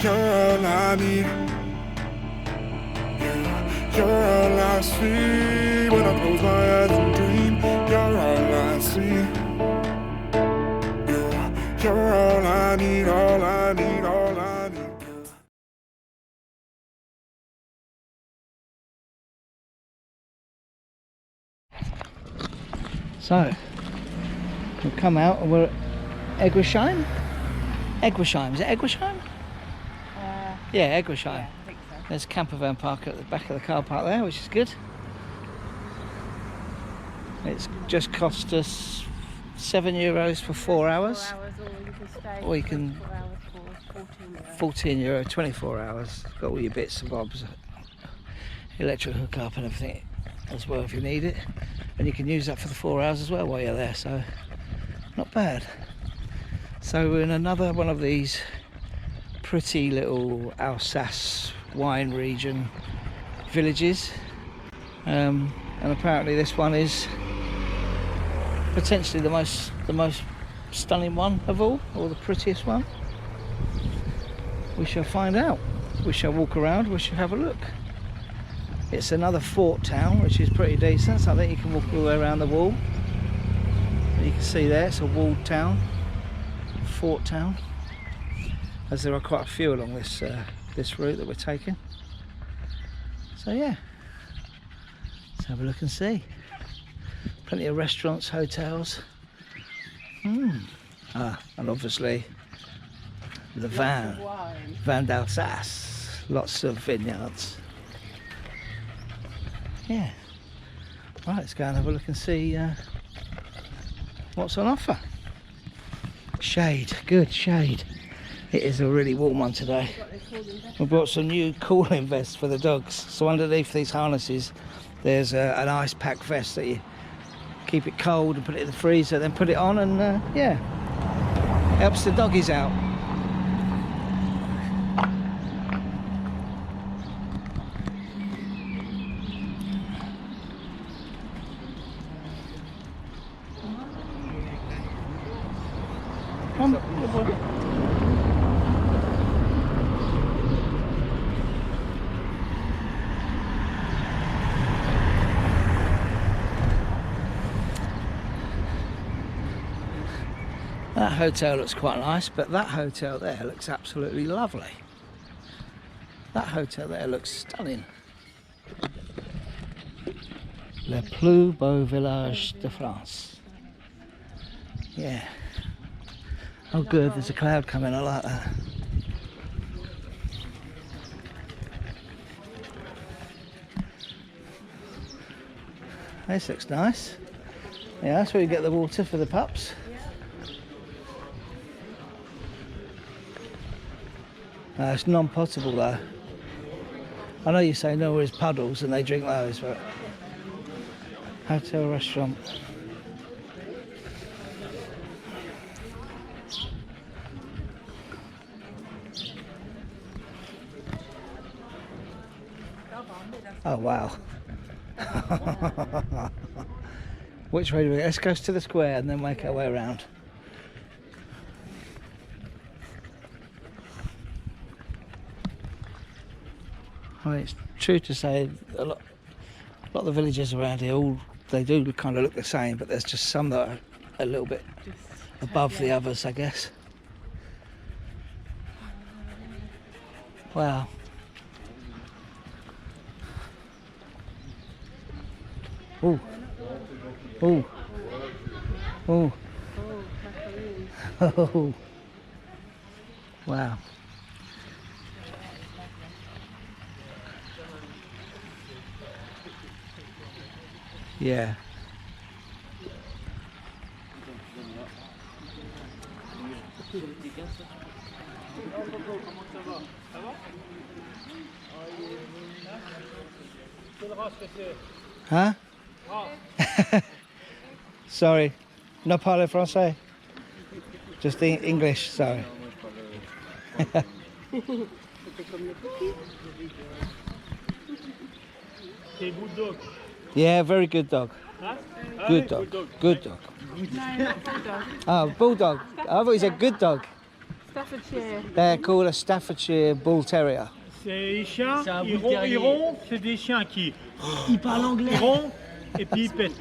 You're all I need. You're all I see when I close my eyes and dream. You're all I see. You're all I need, all I need, all I need. So, we've come out and we're at Eguisheim? Eguisheim, is it Eguisheim? Yeah, Eguisheim. Yeah, I think so. There's a camper van park at the back of the car park there, which is good. It's just cost us €7 for 4 hours. 4 hours, or you can stay Or you can- 24 hours for €14. €14, 24 hours. Got all your bits and bobs, electric hookup and everything as well if you need it. And you can use that for the 4 hours as well while you're there, so not bad. So we're in another one of these pretty little Alsace wine region villages, and apparently this one is potentially the most stunning one of all, or the prettiest one. We shall find out. We shall walk around, we shall have a look. It's another fort town, which is pretty decent, so I think you can walk all the way around the wall. And you can see there, it's a walled town, fort town, as there are quite a few along this route that we're taking. So yeah, let's have a look and see. Plenty of restaurants, hotels. And obviously the Van d'Alsace, lots of vineyards. Yeah. Right, let's go and have a look and see what's on offer. Shade, good shade. It is a really warm one today. We brought some new cooling vests for the dogs. So underneath these harnesses, there's an ice pack vest that you keep it cold and put it in the freezer, then put it on, and yeah, helps the doggies out. Come on, good boy. That hotel looks quite nice, but that hotel there looks absolutely lovely. That hotel there looks stunning. Le plus beau village de France. Yeah. Oh good, there's a cloud coming, I like that. This looks nice. Yeah, that's where you get the water for the pups. It's non-potable though. I know you say no, there's puddles and they drink those, but hotel, restaurant. Oh wow. Which way do we go? Let's go to the square and then make our way around. I mean, it's true to say a lot of the villages around here, they do kind of look the same, but there's just some that are a little bit above the others, I guess. Wow. Oh. Oh. Oh. Oh. Wow. Yeah. Huh? Sorry, no parle français. Just English, sorry. Good dog. Yeah, very good dog. Huh? Good dog. Good dog. No, not bulldog. Oh, bulldog. I thought you said good dog. Staffordshire. They're called a Staffordshire Bull Terrier. C'est les chiens, C'est un ils bull terrier. ronflent, c'est des chiens qui Il parle anglais. ronflent et puis ils pètent.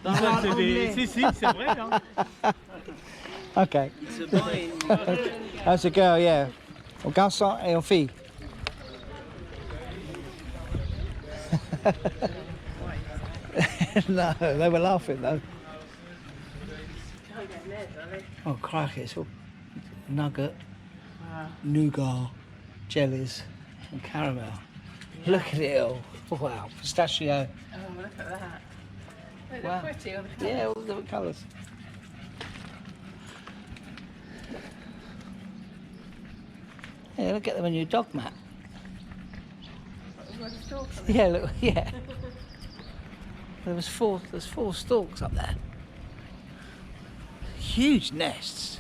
Ça, c'est des... Si, c'est vrai. Hein. Okay. It's a boy. That's a girl, yeah. Au garçon et aux filles. No, they were laughing though. Oh, crikey, it's all nugget, nougat, jellies, and caramel. Look at it all. Wow, pistachio. Oh, look at that. They're Wow. pretty. Aren't Yeah, all different colours. Yeah, look at them on your dog mat. they? Yeah, look, yeah. There's four stalks up there. Huge nests.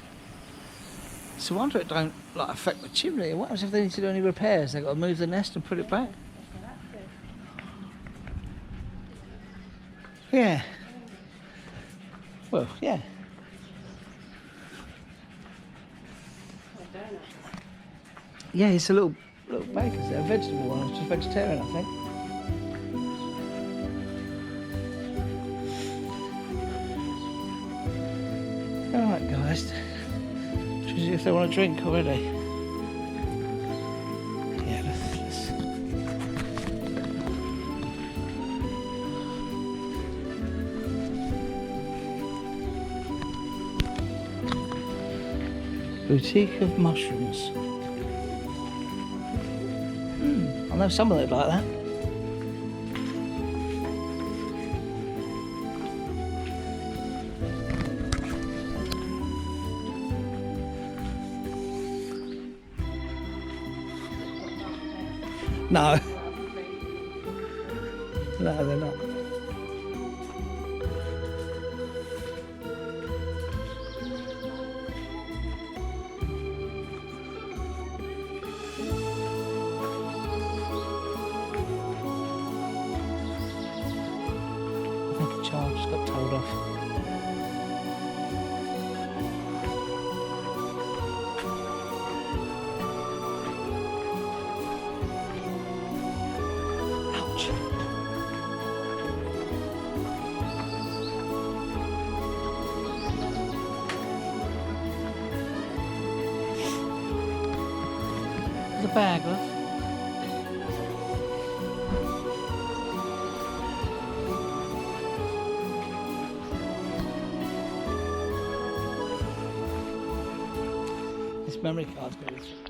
It's a wonder it don't like affect the chimney. What happens if they need to do any repairs? They've got to move the nest and put it back. Yeah. Well, yeah. Yeah, it's a little bag. Is it a vegetable one? It's just vegetarian, I think. All right, guys. See if they want a drink already. Yeah, let's. Boutique of mushrooms. I know some of it like that. No. No, they're not. I think a child just got told off. Ouch. There's a bag, love. This memory card's got it.